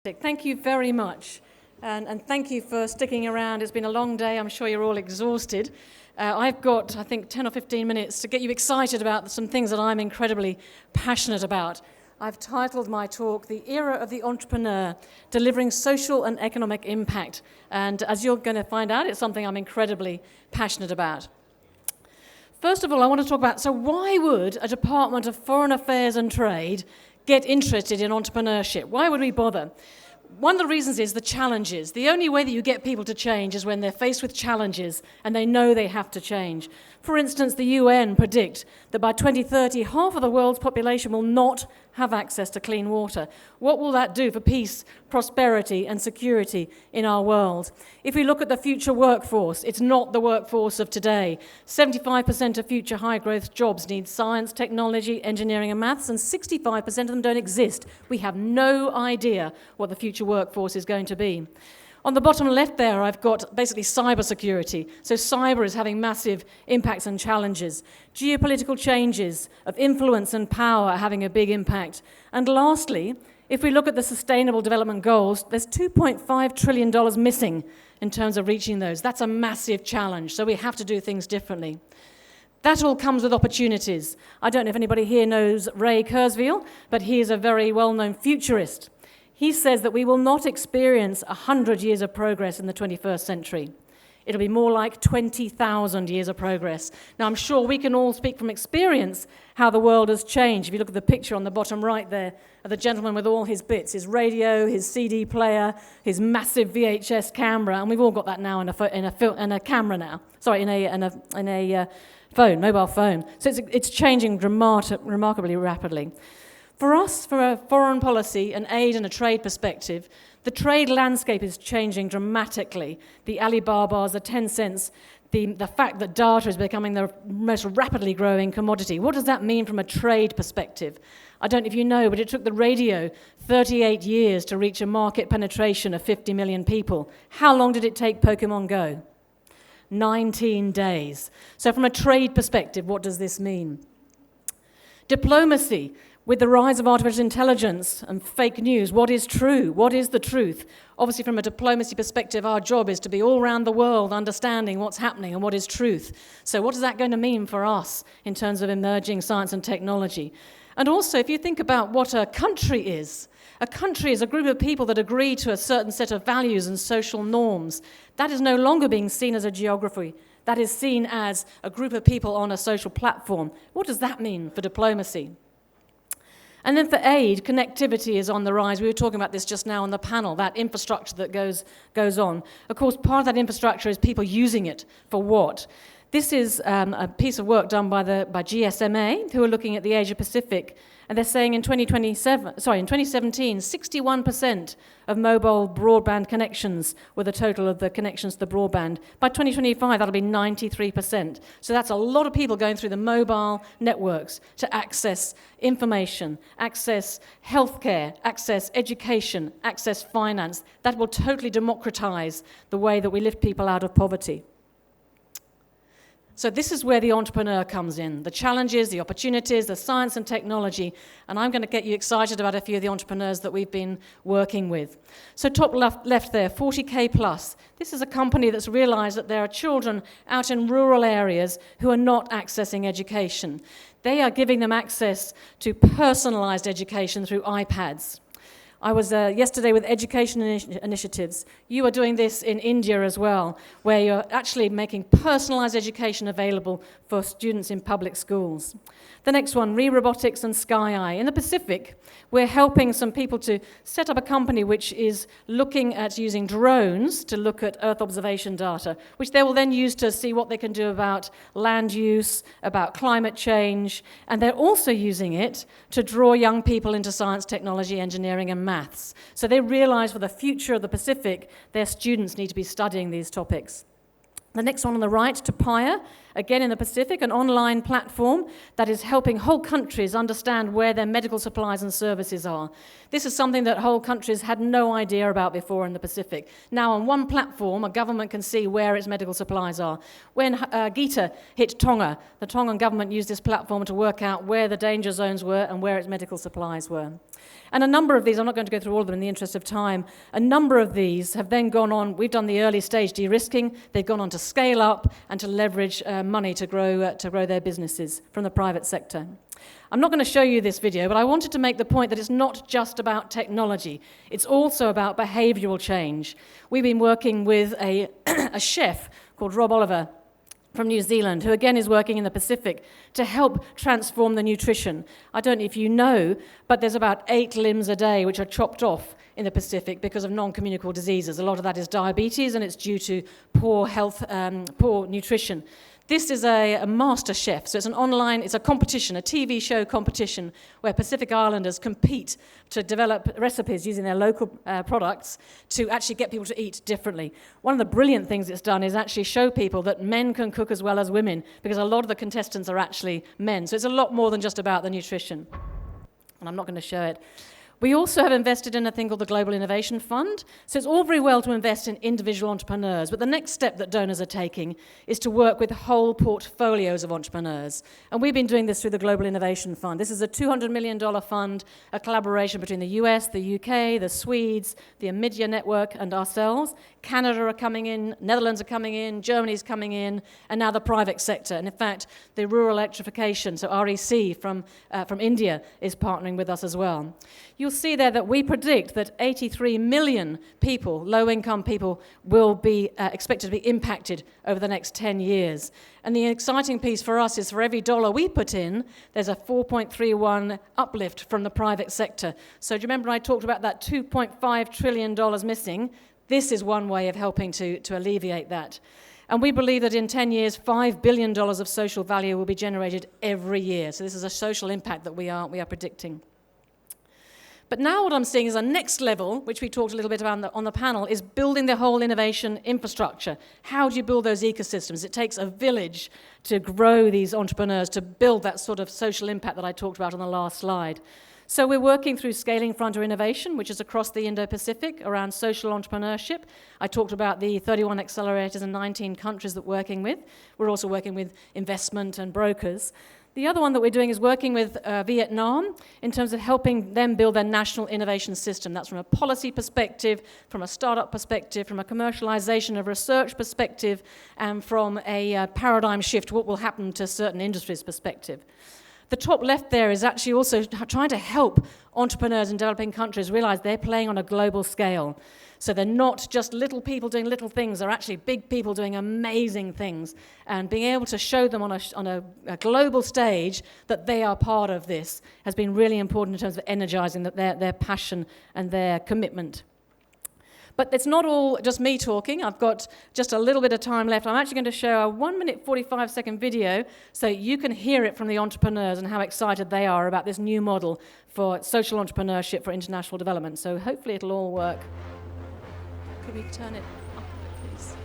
Thank you very much, and thank you for sticking around. It's been a long day. I'm sure you're all exhausted. I've got, I think, 10 or 15 minutes to get you excited about some things that I'm incredibly passionate about. I've titled my talk, The Era of the Entrepreneur, Delivering Social and Economic Impact. And as you're going to find out, it's something I'm incredibly passionate about. First of all, I want to talk about, so why would a Department of Foreign Affairs and Trade get interested in entrepreneurship? Why would we bother? One of the reasons is the challenges. The only way that you get people to change is when they're faced with challenges and they know they have to change. For instance, the UN predict that by 2030, half of the world's population will not have access to clean water. What will that do for peace, prosperity, and security in our world? If we look at the future workforce, it's not the workforce of today. 75% of future high-growth jobs need science, technology, engineering, and maths, and 65% of them don't exist. We have no idea what the future workforce is going to be. On the bottom left there, I've got basically cybersecurity. So cyber is having massive impacts and challenges. Geopolitical changes of influence and power are having a big impact. And lastly, if we look at the Sustainable Development Goals, there's $2.5 trillion missing in terms of reaching those. That's a massive challenge, so we have to do things differently. That all comes with opportunities. I don't know if anybody here knows Ray Kurzweil, but he is a very well-known futurist. He says that we will not experience 100 years of progress in the 21st century. It'll be more like 20,000 years of progress. Now, I'm sure we can all speak from experience how the world has changed. If you look at the picture on the bottom right there of the gentleman with all his bits, his radio, his CD player, his massive VHS camera, and we've all got that now in a camera now. Sorry, in a phone, mobile phone. So it's changing remarkably rapidly. For us, from a foreign policy, an aid and a trade perspective, the trade landscape is changing dramatically. The Alibabas, the Tencents, the fact that data is becoming the most rapidly growing commodity. What does that mean from a trade perspective? I don't know if you know, but it took the radio 38 years to reach a market penetration of 50 million people. How long did it take Pokemon Go? 19 days. So from a trade perspective, what does this mean? Diplomacy. With the rise of artificial intelligence and fake news, what is true? What is the truth? Obviously, from a diplomacy perspective, our job is to be all around the world understanding what's happening and what is truth. So what is that going to mean for us in terms of emerging science and technology? And also, if you think about what a country is a group of people that agree to a certain set of values and social norms. That is no longer being seen as a geography. That is seen as a group of people on a social platform. What does that mean for diplomacy? And then for aid, connectivity is on the rise. We were talking about this just now on the panel, that infrastructure that goes on. Of course, part of that infrastructure is people using it for what? This is a piece of work done by GSMA, who are looking at the Asia Pacific, and they're saying in 2017, 61% of mobile broadband connections were the total of the connections to the broadband. By 2025, that'll be 93%. So that's a lot of people going through the mobile networks to access information, access healthcare, access education, access finance. That will totally democratize the way that we lift people out of poverty. So this is where the entrepreneur comes in, the challenges, the opportunities, the science and technology, and I'm going to get you excited about a few of the entrepreneurs that we've been working with. So top left there, 40K Plus. This is a company that's realized that there are children out in rural areas who are not accessing education. They are giving them access to personalized education through iPads. I was yesterday with education initiatives. You are doing this in India as well, where you're actually making personalized education available for students in public schools. The next one, Robotics and SkyEye. In the Pacific, we're helping some people to set up a company which is looking at using drones to look at Earth observation data, which they will then use to see what they can do about land use, about climate change, and they're also using it to draw young people into science, technology, engineering, and maths. So they realize for the future of the Pacific, their students need to be studying these topics. The next one on the right, Tupaya, again in the Pacific, an online platform that is helping whole countries understand where their medical supplies and services are. This is something that whole countries had no idea about before in the Pacific. Now on one platform, a government can see where its medical supplies are. When Gita hit Tonga, the Tongan government used this platform to work out where the danger zones were and where its medical supplies were. And a number of these, I'm not going to go through all of them in the interest of time, a number of these have then gone on, we've done the early stage de-risking, they've gone on to scale up and to leverage money to grow their businesses from the private sector. I'm not going to show you this video, but I wanted to make the point that it's not just about technology, it's also about behavioural change. We've been working with a chef called Rob Oliver from New Zealand, who again is working in the Pacific to help transform the nutrition. I don't know if you know, but there's about 8 limbs a day which are chopped off in the Pacific because of non-communicable diseases. A lot of that is diabetes, and it's due to poor health, poor nutrition. This is a master chef, so it's a competition, a TV show competition, where Pacific Islanders compete to develop recipes using their local products to actually get people to eat differently. One of the brilliant things it's done is actually show people that men can cook as well as women, because a lot of the contestants are actually men. So it's a lot more than just about the nutrition. And I'm not going to show it. We also have invested in a thing called the Global Innovation Fund. So it's all very well to invest in individual entrepreneurs, but the next step that donors are taking is to work with whole portfolios of entrepreneurs. And we've been doing this through the Global Innovation Fund. This is a $200 million fund, a collaboration between the US, the UK, the Swedes, the Amidia Network, and ourselves. Canada are coming in, Netherlands are coming in, Germany's coming in, and now the private sector. And in fact, the rural electrification, so REC from India, is partnering with us as well. You'll see there that we predict that 83 million people, low-income people, will be expected to be impacted over the next 10 years. And the exciting piece for us is for every dollar we put in, there's a 4.31 uplift from the private sector. So do you remember I talked about that $2.5 trillion missing? This is one way of helping to alleviate that. And we believe that in 10 years, $5 billion of social value will be generated every year. So this is a social impact that we are predicting. But now what I'm seeing is a next level, which we talked a little bit about on the panel, is building the whole innovation infrastructure. How do you build those ecosystems? It takes a village to grow these entrepreneurs, to build that sort of social impact that I talked about on the last slide. So we're working through Scaling Frontier Innovation, which is across the Indo-Pacific around social entrepreneurship. I talked about the 31 accelerators in 19 countries that we're working with. We're also working with investment and brokers. The other one that we're doing is working with Vietnam in terms of helping them build their national innovation system. That's from a policy perspective, from a startup perspective, from a commercialization of research perspective, and from a paradigm shift, what will happen to certain industries perspective. The top left there is actually also trying to help entrepreneurs in developing countries realize they're playing on a global scale. So they're not just little people doing little things, they're actually big people doing amazing things. And being able to show them on a global stage that they are part of this has been really important in terms of energizing their passion and their commitment. But it's not all just me talking. I've got just a little bit of time left. I'm actually going to show a 1-minute, 45-second video so you can hear it from the entrepreneurs and how excited they are about this new model for social entrepreneurship for international development. So hopefully it'll all work. Could we turn it up a bit, please?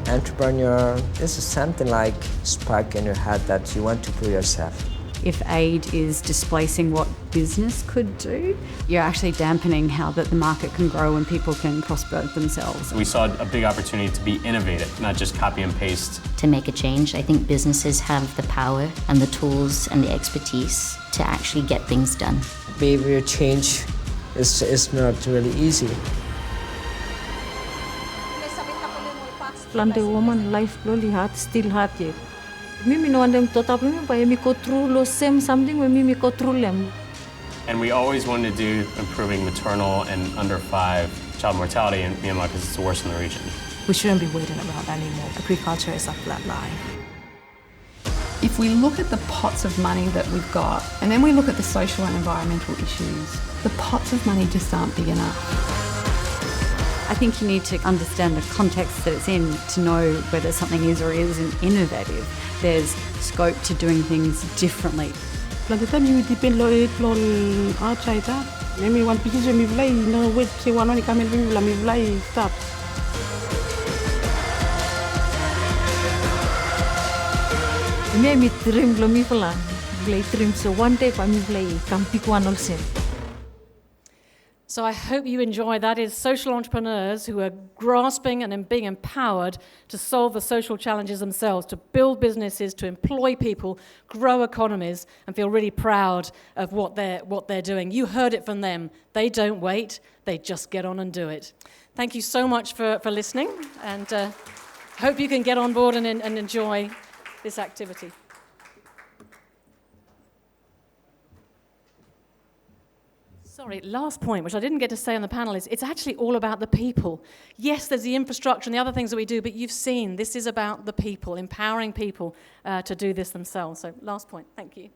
Entrepreneur, this is something like spark in your head that you want to put yourself. If aid is displacing what business could do, you're actually dampening how that the market can grow and people can prosper themselves. We saw a big opportunity to be innovative, not just copy and paste. To make a change, I think businesses have the power and the tools and the expertise to actually get things done. Behavior change is not really easy. Land woman life really hard, still hard yet. Mimi no andem total mimi pa mi ko through lo same something when mimi ko through lem. And we always wanted to do improving maternal and under 5 child mortality in Myanmar because it's the worst in the region. We shouldn't be waiting around anymore. Agriculture is a flat line. If we look at the pots of money that we've got, and then we look at the social and environmental issues, the pots of money just aren't big enough. I think you need to understand the context that it's in to know whether something is or isn't innovative. There's scope to doing things differently. Lagi kan you depend lo outside that. Mimi wan pikisho mi vlai na wet che wan wani kamel mi vla mi vlai stop. Mi trim lo mi vla. Vlai trim so one day pa mi vlai kam pikwan olsen. So I hope you enjoy that. Is social entrepreneurs who are grasping and being empowered to solve the social challenges themselves, to build businesses, to employ people, grow economies, and feel really proud of what they're doing. You heard it from them. They don't wait. They just get on and do it. Thank you so much for listening, and hope you can get on board and enjoy this activity. Sorry, last point, which I didn't get to say on the panel, is it's actually all about the people. Yes, there's the infrastructure and the other things that we do, but you've seen this is about the people, empowering people to do this themselves. So last point, thank you.